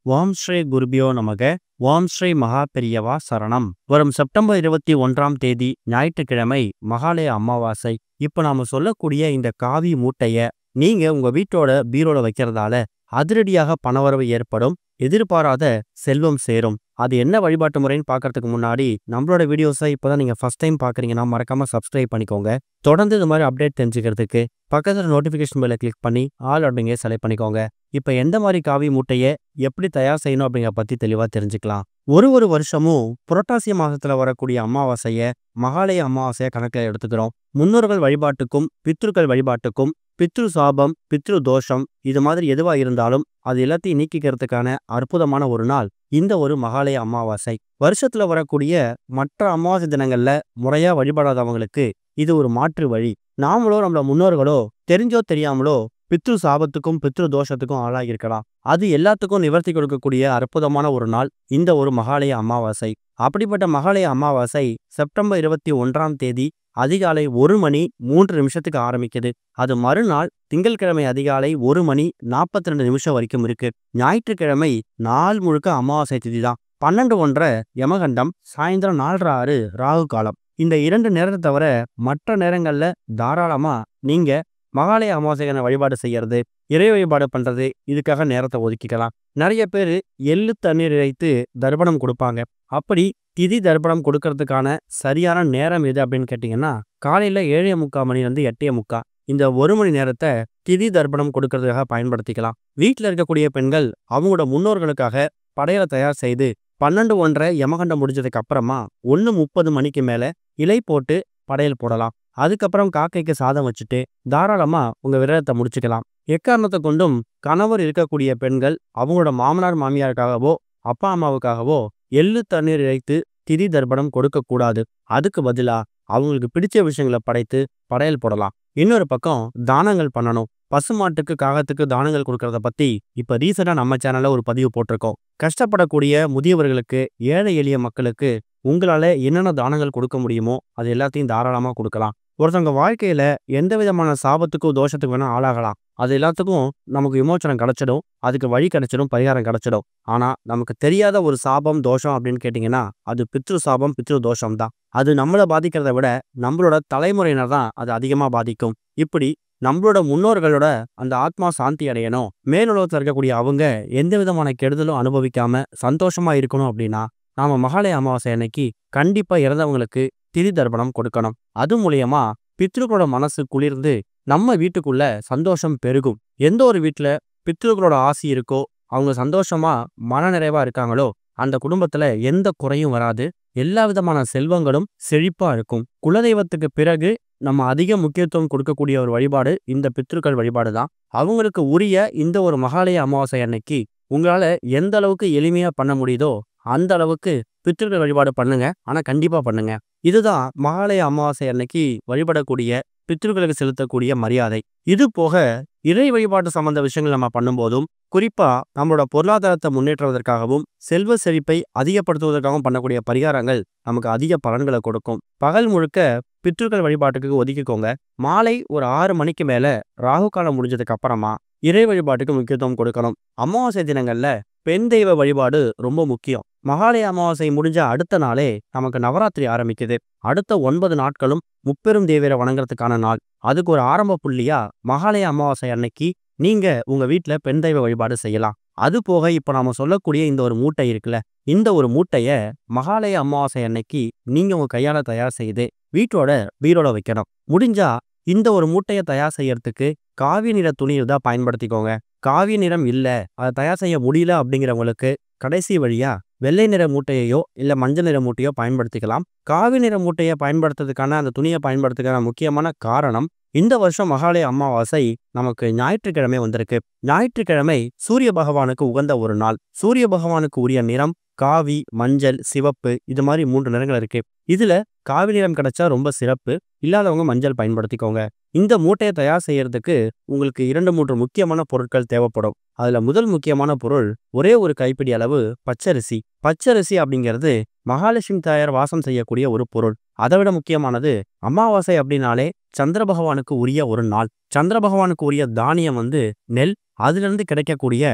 ஓம் ஸ்ரீ குருபியோ நமக. ஓம் ஸ்ரீ மகா பெரியவா சரணம். வரும் செப்டம்பர் 21ஆம் தேதி ஞாயிற்றுக்கிழமை மகாலய அமாவாசை. இப்ப நாம சொல்லக்கூடிய இந்த காவி மூட்டைய நீங்க உங்க வீட்டோட பீரோல வைக்கிறதால அதிரடியாக பணவரவு ஏற்படும். எதிர்பாராத செல்வம் சேரும். அது என்ன வழிபாட்டு முறைன்னு பார்க்கறதுக்கு முன்னாடி நம்மளோட வீடியோஸை இப்போதான் நீங்க ஃபர்ஸ்ட் டைம் பார்க்குறீங்கன்னா மறக்காம சப்ஸ்கிரைப் பண்ணிக்கோங்க. தொடர்ந்து இது மாதிரி அப்டேட் தெரிஞ்சுக்கிறதுக்கு பக்கத்தில் நோட்டிஃபிகேஷன் பெல்லை கிளிக் பண்ணி ஆல் அப்படிங்க செலக்ட் பண்ணிக்கோங்க. இப்போ எந்த மாதிரி காவி மூட்டையை எப்படி தயார் செய்யணும் அப்படிங்கிற பற்றி தெளிவாக தெரிஞ்சுக்கலாம். ஒரு வருஷமும் புரட்டாசி மாதத்தில் வரக்கூடிய அமாவாசையை மகாலய அமாவாசையை கணக்கில் எடுத்துக்கிறோம். முன்னோர்கள் வழிபாட்டுக்கும் பித்ருக்கள் வழிபாட்டுக்கும் பித்ரு சாபம் பித்ரு தோஷம் இது மாதிரி எதுவா இருந்தாலும் அது எல்லாத்தையும் நீக்கிக்கிறதுக்கான அற்புதமான ஒரு நாள் இந்த ஒரு மகாலய அமாவாசை. வருஷத்துல வரக்கூடிய மற்ற அமாவாசை தினங்கள்ல முறையா வழிபடாதவங்களுக்கு இது ஒரு மாற்று வழி. நாமளோ நம்மள முன்னோர்களோ தெரிஞ்சோ தெரியாமலோ பித்ரு சாபத்துக்கும் பித்ரு தோஷத்துக்கும் ஆளாகியிருக்கலாம். அது எல்லாத்துக்கும் நிவர்த்தி கொடுக்கக்கூடிய அற்புதமான ஒரு நாள் இந்த ஒரு மகாலய அமாவாசை. அப்படிப்பட்ட மகாலய அமாவாசை செப்டம்பர் 21ஆம் தேதி அதிகாலை 1:03 ஆரம்பிக்குது. அது மறுநாள் திங்கட்கிழமை அதிகாலை 1:42 வரைக்கும் இருக்கு. ஞாயிற்றுக்கிழமை நாள் முழுக்க அமாவாசை திதி தான். 12:01 யமகண்டம், சாயந்தரம் 4:06 ராகு காலம். இந்த 2 நேரத்தை தவிர மற்ற நேரங்கள்ல தாராளமா நீங்க மகாலய அமாவாசைக்கான வழிபாடு செய்யறது, இறை வழிபாடு பண்றது, இதுக்காக நேரத்தை ஒதுக்கிக்கலாம். நிறைய பேர் எள்ளு தண்ணீர் இறைத்து தர்ப்பணம் கொடுப்பாங்க. அப்படி திதி தர்ப்பணம் கொடுக்கறதுக்கான சரியான நேரம் எது அப்படின்னு கேட்டிங்கன்னா காலையில 7:45 மணிலேருந்து 8:45 இந்த 1 மணி நேரத்தை திதி தர்ப்பணம் கொடுக்கறதுக்காக பயன்படுத்திக்கலாம். வீட்டில் இருக்கக்கூடிய பெண்கள் அவங்களோட முன்னோர்களுக்காக படையலை தயார் செய்து 12:01 யமகண்டம் முடிஞ்சதுக்கு அப்புறமா 1:30 மணிக்கு மேல இலை போட்டு படையல் போடலாம். அதுக்கப்புறம் காக்கைக்கு சாதம் வச்சுட்டு தாராளமா உங்க விரதத்தை முடிச்சுக்கலாம். எக்காரணத்தை கொண்டும் கணவர் இருக்கக்கூடிய பெண்கள் அவங்களோட மாமனார் மாமியாருக்காகவோ அப்பா அம்மாவுக்காகவோ எள்ளு தண்ணீர் இறைத்து திதி தர்ப்பணம் கொடுக்க கூடாது. அதுக்கு பதிலா அவங்களுக்கு பிடிச்ச விஷயங்களை படைத்து படையல் போடலாம். இன்னொரு பக்கம் தானங்கள் பண்ணணும். பசுமாட்டுக்கு காகத்துக்கு தானங்கள் கொடுக்கறத பத்தி இப்ப ரீசெண்டா நம்ம சேனல்ல ஒரு பதிவு போட்டிருக்கோம். கஷ்டப்படக்கூடிய முதியவர்களுக்கு ஏழை எளிய மக்களுக்கு உங்களால என்னென்ன தானங்கள் கொடுக்க முடியுமோ அது எல்லாத்தையும் தாராளமா கொடுக்கலாம். ஒருத்தவங்க வாழ்க்கையில எந்த விதமான சாபத்துக்கும் தோஷத்துக்கு வேணா ஆளாகலாம். அது எல்லாத்துக்கும் நமக்கு விமோச்சனம் கிடைச்சிடும், அதுக்கு வழி கிடைச்சிடும், பரிகாரம் கிடைச்சிடும். ஆனா நமக்கு தெரியாத ஒரு சாபம் தோஷம் அப்படின்னு கேட்டிங்கன்னா அது பித்ரு சாபம் பித்ரு தோஷம் தான். அது நம்மளை பாதிக்கிறத விட நம்மளோட தலைமுறையினர் தான் அது அதிகமா பாதிக்கும். இப்படி நம்மளோட முன்னோர்களோட அந்த ஆத்மா சாந்தி அடையணும், மேலுலகத்தில் இருக்கக்கூடிய அவங்க எந்த விதமான கெடுதலும் அனுபவிக்காம சந்தோஷமா இருக்கணும் அப்படின்னா நாம மகாலய அமாவாசை அன்னைக்கு கண்டிப்பா இறந்தவங்களுக்கு திதி தர்ப்பணம் கொடுக்கணும். அது மூலியமா பித்ருக்களோட மனசு குளிர்ந்து நம்ம வீட்டுக்குள்ள சந்தோஷம் பெருகும். எந்த ஒரு வீட்டுல பித்ருக்களோட ஆசி இருக்கோ அவங்க சந்தோஷமா மன நிறைவா இருக்காங்களோ அந்த குடும்பத்துல எந்த குறையும் வராது. எல்லா விதமான செல்வங்களும் செழிப்பா இருக்கும். குலதெய்வத்துக்கு பிறகு நம்ம அதிக முக்கியத்துவம் கொடுக்கக்கூடிய ஒரு வழிபாடு இந்த பித்ருக்கள் வழிபாடு தான். அவங்களுக்கு உரிய இந்த ஒரு மகாலய அமாவாசை அன்னைக்கு உங்களால எந்த அளவுக்கு எளிமையா பண்ண முடியுதோ அந்த அளவுக்கு பித்ருக்கள் வழிபாடு பண்ணுங்க. ஆனா கண்டிப்பா பண்ணுங்க. இதுதான் மகாலய அமாவாசை அன்னைக்கு வழிபடக்கூடிய பித்ருக்களுக்கு செலுத்தக்கூடிய மரியாதை. இது போக இறை வழிபாட்டு சம்பந்த விஷயங்கள் நம்ம பண்ணும்போதும் குறிப்பா நம்மளோட பொருளாதாரத்தை முன்னேற்றுவதற்காகவும் செல்வ செழிப்பை அதிகப்படுத்துவதற்காகவும் பண்ணக்கூடிய பரிகாரங்கள் நமக்கு அதிக பலன்களை கொடுக்கும். பகல் முழுக்க பித்ருக்கள் வழிபாட்டுக்கு ஒதுக்கிக்கோங்க. மாலை ஒரு 6 மணிக்கு மேல ராகு காலம் முடிஞ்சதுக்கு அப்புறமா இறை வழிபாட்டுக்கு முக்கியத்துவம் கொடுக்கணும். அமாவாசை தினங்கள்ல பெண் தெய்வ வழிபாடு ரொம்ப முக்கியம். மகாலய அமாவாசை முடிஞ்ச அடுத்த நாளே நமக்கு நவராத்திரி ஆரம்பிக்குது. அடுத்த 9 நாட்களும் முப்பெரும் தேவியரை வணங்குறதுக்கான நாள். அதுக்கு ஒரு ஆரம்ப புள்ளியா மகாலய அமாவாசை அன்னைக்கு நீங்க உங்க வீட்டுல பெண் தெய்வ வழிபாடு செய்யலாம். அது போக இப்ப நாம சொல்லக்கூடிய இந்த ஒரு மூட்டை இருக்குல்ல, இந்த ஒரு மூட்டைய மகாலய அமாவாசை அன்னைக்கு நீங்க உங்க கையால தயார் செய்து வீட்டோட பீரோல வைக்கணும். முடிஞ்சா இந்த ஒரு மூட்டையை தயார் செய்யறதுக்கு காவி நிற துணி இருந்தா பயன்படுத்திக்கோங்க. காவி நிறம் இல்ல, அதை தயார் செய்ய முடியல அப்படிங்கிறவங்களுக்கு கடைசி வழியா வெள்ளை நிற மூட்டையோ இல்ல மஞ்சள் நிற மூட்டையோ பயன்படுத்திக்கலாம். காவி நிற மூட்டையை பயன்படுத்துறதுக்கான அந்த துணியை பயன்படுத்துறதுக்கான முக்கியமான காரணம் இந்த வருஷம் மகாலய அமாவாசை நமக்கு ஞாயிற்றுக்கிழமை வந்திருக்கு. ஞாயிற்றுக்கிழமை சூரிய பகவானுக்கு உகந்த ஒரு நாள். சூரிய பகவானுக்கு உரிய நிறம் காவி, மஞ்சள், சிவப்பு இது மாதிரி 3 நிறங்கள் இருக்கு. இதுல காவி நிறம் கிடைச்சா ரொம்ப சிறப்பு. இல்லாதவங்க மஞ்சள் பயன்படுத்திக்கோங்க. இந்த மூட்டையை தயார் செய்யறதுக்கு உங்களுக்கு 2-3 முக்கியமான பொருட்கள் தேவைப்படும். அதுல முதல் முக்கியமான பொருள் ஒரே ஒரு கைப்பிடி அளவு பச்சரிசி. பச்சரிசி அப்படிங்கிறது மகாலட்சுமி தாயார் வாசம் செய்யக்கூடிய ஒரு பொருள். அதை விட முக்கியமானது அமாவாசை அப்படின்னாலே சந்திர பகவானுக்கு உரிய ஒரு நாள். சந்திர பகவானுக்கு உரிய தானியம் நெல். அதிலிருந்து கிடைக்கக்கூடிய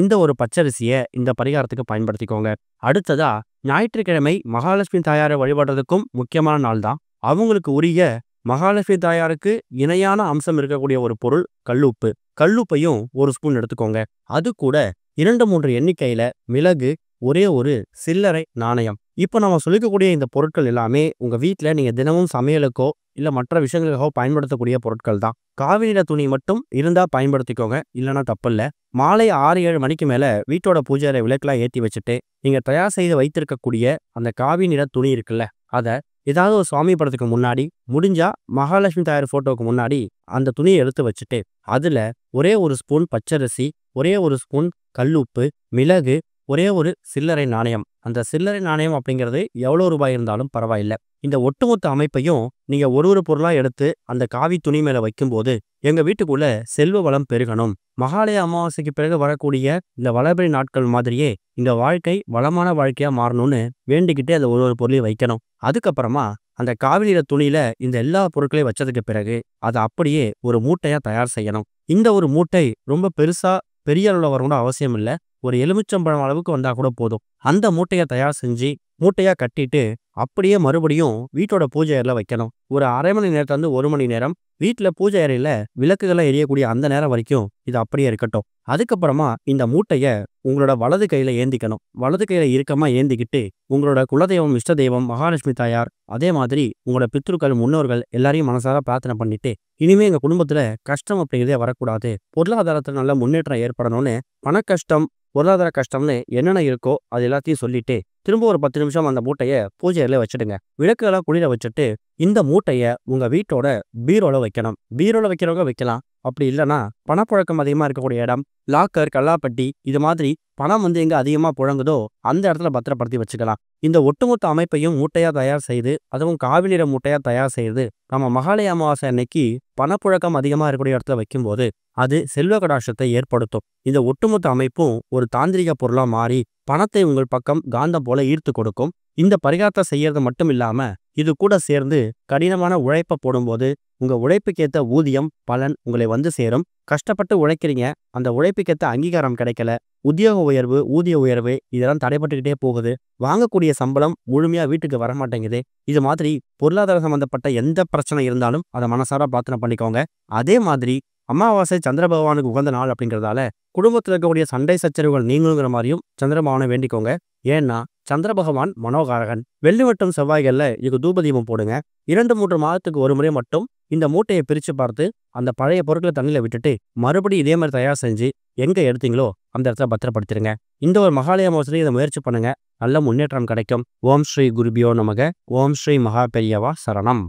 இந்த ஒரு பச்சரிசியை இந்த பரிகாரத்துக்கு பயன்படுத்திக்கோங்க. அடுத்ததா ஞாயிற்றுக்கிழமை மகாலட்சுமி தாயாரை வழிபடுறதுக்கும் முக்கியமான நாள் தான். அவங்களுக்கு உரிய மகாலட்சுமி தாயாருக்கு இணையான அம்சம் இருக்கக்கூடிய ஒரு பொருள் கல்லுப்பு. கல்லுப்பையும் ஒரு ஸ்பூன் எடுத்துக்கோங்க. அது கூட 2-3 எண்ணிக்கையில மிளகு, ஒரே ஒரு சில்லறை நாணயம். இப்போ நம்ம சொல்லிக்கக்கூடிய இந்த பொருட்கள் எல்லாமே உங்க வீட்டில் நீங்க தினமும் சமையலுக்கோ இல்ல மற்ற விஷயங்களுக்கோ பயன்படுத்தக்கூடிய பொருட்கள் தான். காவி நிற துணி மட்டும் இருந்தா பயன்படுத்திக்கோங்க, இல்லைன்னா தப்பில்ல. மாலை 6-7 மணிக்கு மேல வீட்டோட பூஜை அறை விளக்கெல்லாம் ஏற்றி வச்சுட்டு நீங்க தயார் செய்து வைத்திருக்கக்கூடிய அந்த காவி நிற துணி இருக்குல்ல, அதை ஏதாவது ஒரு சுவாமி படத்துக்கு முன்னாடி, முடிஞ்சா மகாலட்சுமி தாயார் போட்டோவுக்கு முன்னாடி அந்த துணியை எடுத்து வச்சுட்டு அதுல ஒரே ஒரு ஸ்பூன் பச்சரிசி, ஒரே ஒரு ஸ்பூன் கல்லுப்பு, மிளகு, ஒரே ஒரு சில்லறை நாணயம். அந்த சில்லறை நாணயம் அப்படிங்கிறது எவ்வளோ ரூபாய் இருந்தாலும் பரவாயில்ல. இந்த ஒட்டுமொத்த அமைப்பையும் நீங்க ஒரு பொருளா எடுத்து அந்த காவி துணி மேல வைக்கும்போது எங்க வீட்டுக்குள்ள செல்வ வளம் பெருகணும், மகாலய அமாவாசைக்கு பிறகு வரக்கூடிய இந்த வளர்பிறை நாட்கள் மாதிரியே இந்த வாழ்க்கை வளமான வாழ்க்கையா மாறணும்னு வேண்டிக்கிட்டே அந்த ஒரு பொருளையும் வைக்கணும். அதுக்கப்புறமா அந்த காவி நிற துணியில இந்த எல்லா பொருட்களையும் வச்சதுக்கு பிறகு அதை அப்படியே ஒரு மூட்டையா தயார் செய்யணும். இந்த ஒரு மூட்டை ரொம்ப பெருசா பெரிய அளவில் வரணும்னு அவசியம் இல்லை. ஒரு எலுமிச்சம்பழம் அளவுக்கு வந்தா கூட போதும். அந்த மூட்டையை தயார் செஞ்சு மூட்டையா கட்டிட்டு அப்படியே மறுபடியும் வீட்டோட பூஜை அறையில வைக்கணும். ஒரு அரை மணி நேரத்துல இருந்து 1 மணி நேரம் வீட்டில் பூஜை அறையில விளக்குகளை எரியக்கூடிய அந்த நேரம் வரைக்கும் இது அப்படியே இருக்கட்டும். அதுக்கப்புறமா இந்த மூட்டையை உங்களோட வலது கையில ஏந்திக்கணும். வலது கையில இறுக்கமா ஏந்திக்கிட்டு உங்களோட குலதெய்வம், இஷ்ட தெய்வம், மகாலட்சுமி தாயார், அதே மாதிரி உங்களோட பித்ருக்கள், முன்னோர்கள் எல்லாரையும் மனசார பிரார்த்தனை பண்ணிட்டு, இனிமே எங்க குடும்பத்துல கஷ்டம் அப்படிங்கிறதே வரக்கூடாது, பொருளாதாரத்துல நல்ல முன்னேற்றம் ஏற்படணும்னு பண கஷ்டம், பொருளாதார கஷ்டம்னு என்னென்ன இருக்கோ அது எல்லாத்தையும் சொல்லிட்டு திரும்ப ஒரு 10 நிமிஷம் அந்த மூட்டையை பூஜை அறையில வச்சுடுங்க. விளக்குகளை குளிர வச்சுட்டு இந்த மூட்டையை உங்க வீட்டோட பீரோல வைக்கணும். பீரோல வைக்கிறவங்க வைக்கலாம். அப்படி இல்லைன்னா பணப்புழக்கம் அதிகமா இருக்கக்கூடிய இடம், லாக்கர், கல்லாப்பட்டி, இது மாதிரி பணம் எங்க அதிகமா புழங்குதோ அந்த இடத்துல பத்திரப்படுத்தி வச்சுக்கலாம். இந்த ஒட்டுமொத்த அமைப்பையும் மூட்டையா தயார் செய்து, அதுவும் காவி நிற மூட்டையா தயார் செய்து நம்ம மகாலய அமாவாசை அன்னைக்கு பணப்புழக்கம் அதிகமா இருக்கக்கூடிய இடத்துல வைக்கும்போது அது செல்வ கடாட்சத்தை ஏற்படுத்தும். இந்த ஒட்டுமொத்த அமைப்பும் ஒரு தாந்திரிக பொருளா மாறி பணத்தை உங்கள் பக்கம் காந்தம் போல ஈர்த்து கொடுக்கும். இந்த பரிகாரத்தை செய்யறது மட்டும் இல்லாம இது கூட சேர்ந்து கடினமான உழைப்பை போடும்போது உங்க உழைப்புக்கேற்ற ஊதியம், பலன் உங்களை வந்து சேரும். கஷ்டப்பட்டு உழைக்கிறீங்க, அந்த உழைப்புக்கேற்ற அங்கீகாரம் கிடைக்கல, உத்தியோக உயர்வு, ஊதிய உயர்வு இதெல்லாம் தடைபட்டுக்கிட்டே போகுது, வாங்கக்கூடிய சம்பளம் முழுமையா வீட்டுக்கு வரமாட்டேங்குது. இது மாதிரி பொருளாதார சம்பந்தப்பட்ட எந்த பிரச்சனை இருந்தாலும் அதை மனசார பிரார்த்தனை பண்ணிக்கோங்க. அதே மாதிரி அமாவாசை சந்திர பகவானுக்கு உகந்த நாள் அப்படிங்கிறதால குடும்பத்தில் இருக்கக்கூடிய சண்டை சச்சரவுகள் நீங்களுங்கிற மாதிரியும் சந்திர பகவானை வேண்டிக்கோங்க. ஏன்னா சந்திர பகவான் மனோகாரகன். வெள்ளி மற்றும் செவ்வாய்கள்ல இதுக்கு தூபதீபம் போடுங்க. 2-3 மாதத்துக்கு ஒரு முறை மட்டும் இந்த மூட்டையை பிரித்து பார்த்து அந்த பழைய பொருட்களை தண்ணியில் விட்டுட்டு மறுபடியும் இதே மாதிரி தயார் செஞ்சு எங்கே எடுத்தீங்களோ அந்த இடத்துல பத்திரப்படுத்திடுங்க. இந்த ஒரு மகாலய அமாவாசையை இதை முயற்சி பண்ணுங்க, நல்ல முன்னேற்றம் கிடைக்கும். ஓம் ஸ்ரீ குருபியோ நமக. ஓம் ஸ்ரீ மகா பெரியவா சரணம்.